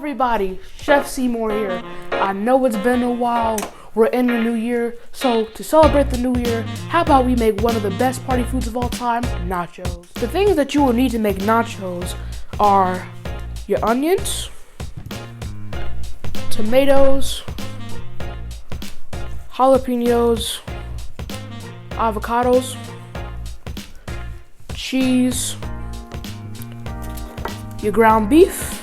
everybody, Chef Seymour here. I know it's been a while, we're in the new year, so to celebrate the new year, how about we make one of the best party foods of all time, nachos. The things that you will need to make nachos are your onions, tomatoes, jalapenos, avocados, cheese, your ground beef,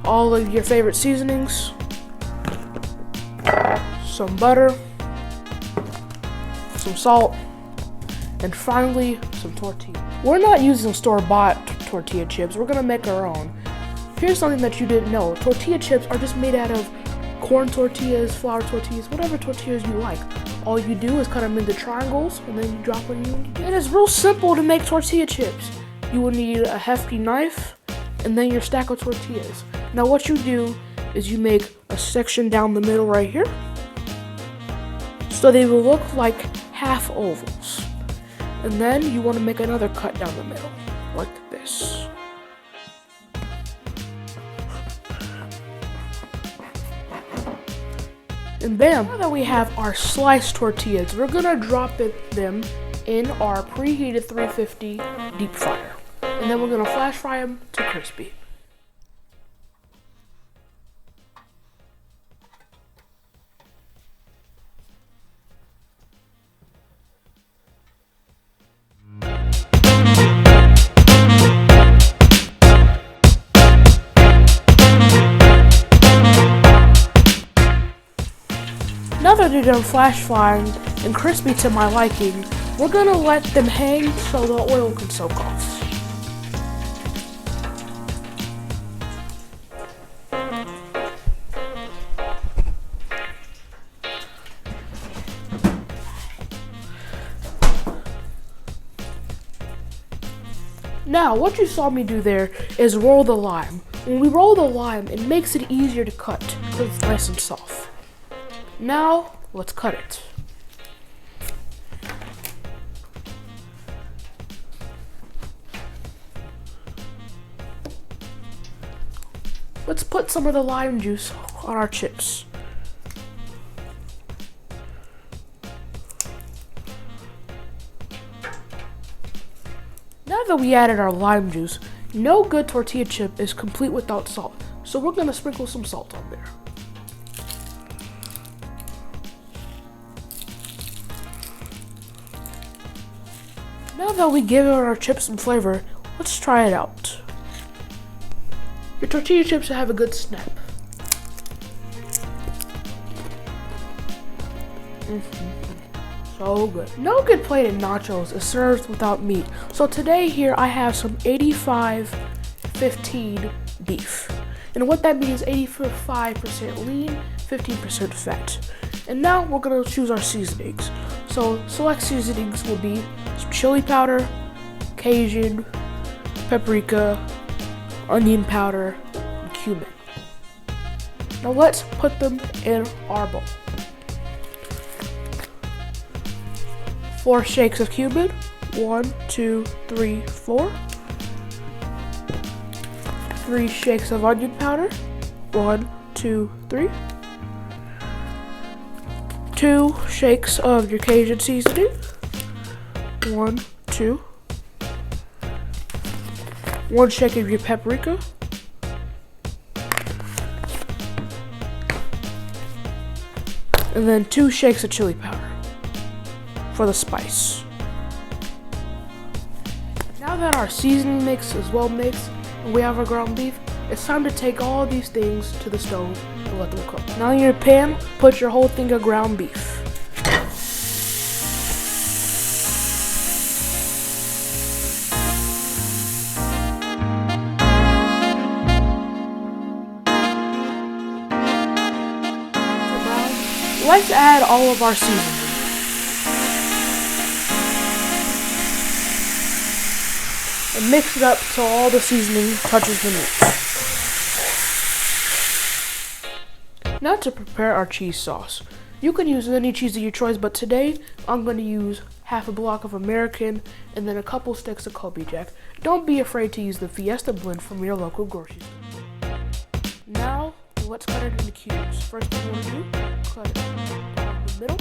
all of your favorite seasonings, some butter, some salt, and finally some tortilla. We're not using store-bought tortilla chips, we're gonna make our own. Here's something that you didn't know. Tortilla chips are just made out of corn tortillas, flour tortillas, whatever tortillas you like. All you do is cut them into triangles and then you drop them in. And it's real simple to make tortilla chips. You will need a hefty knife and then your stack of tortillas. Now what you do is you make a section down the middle right here, so they will look like half ovals. And then you want to make another cut down the middle, like this. And bam! Now that we have our sliced tortillas, we're gonna drop them in our preheated 350 deep fryer. And then we're gonna flash fry them to crispy. Now that they're done flash frying and crispy to my liking, we're gonna let them hang so the oil can soak off. Now, what you saw me do there is roll the lime. When we roll the lime, it makes it easier to cut because it's nice and soft. Now, let's cut it. Let's put some of the lime juice on our chips. Now that we added our lime juice, no good tortilla chip is complete without salt, so we're gonna sprinkle some salt on there. Now that we give our chips some flavor, let's try it out. Your tortilla chips should have a good snap. So good. No good plated nachos is served without meat. So today here I have some 85-15 beef. And what that means is 85% lean, 15% fat. And now we're gonna choose our seasonings. So select seasonings will be some chili powder, Cajun, paprika, onion powder, and cumin. Now let's put them in our bowl. 4 shakes of cumin, 1, 2, 3, 4. 3 shakes of onion powder, 1, 2, 3. 2 shakes of your Cajun seasoning, 1, 2. 1 shake of your paprika, and then 2 shakes of chili powder for the spice. Now that our seasoning mix is well mixed and we have our ground beef, it's time to take all these things to the stove and let them cook. Now in your pan, put your whole thing of ground beef. Let's add all of our seasoning. And mix it up so all the seasoning touches the meat. Now to prepare our cheese sauce. You can use any cheese of your choice, but today I'm going to use half a block of American, and then a couple sticks of Kobe Jack. Don't be afraid to use the Fiesta blend from your local grocery store. Now, let's cut it into cubes. First thing you want to do, cut it down the middle.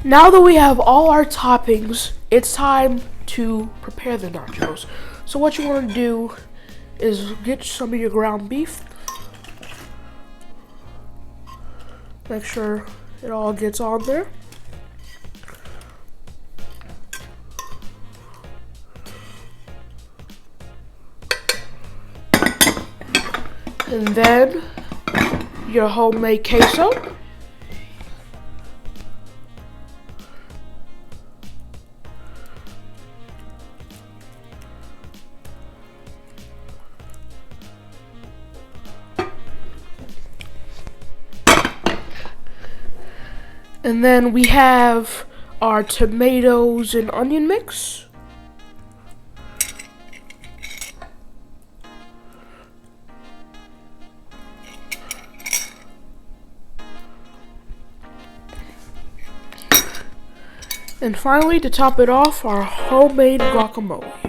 Now that we have all our toppings, it's time to prepare the nachos. So what you want to do is get some of your ground beef. Make sure it all gets on there. And then your homemade queso. And then we have our tomatoes and onion mix. And finally, to top it off, our homemade guacamole.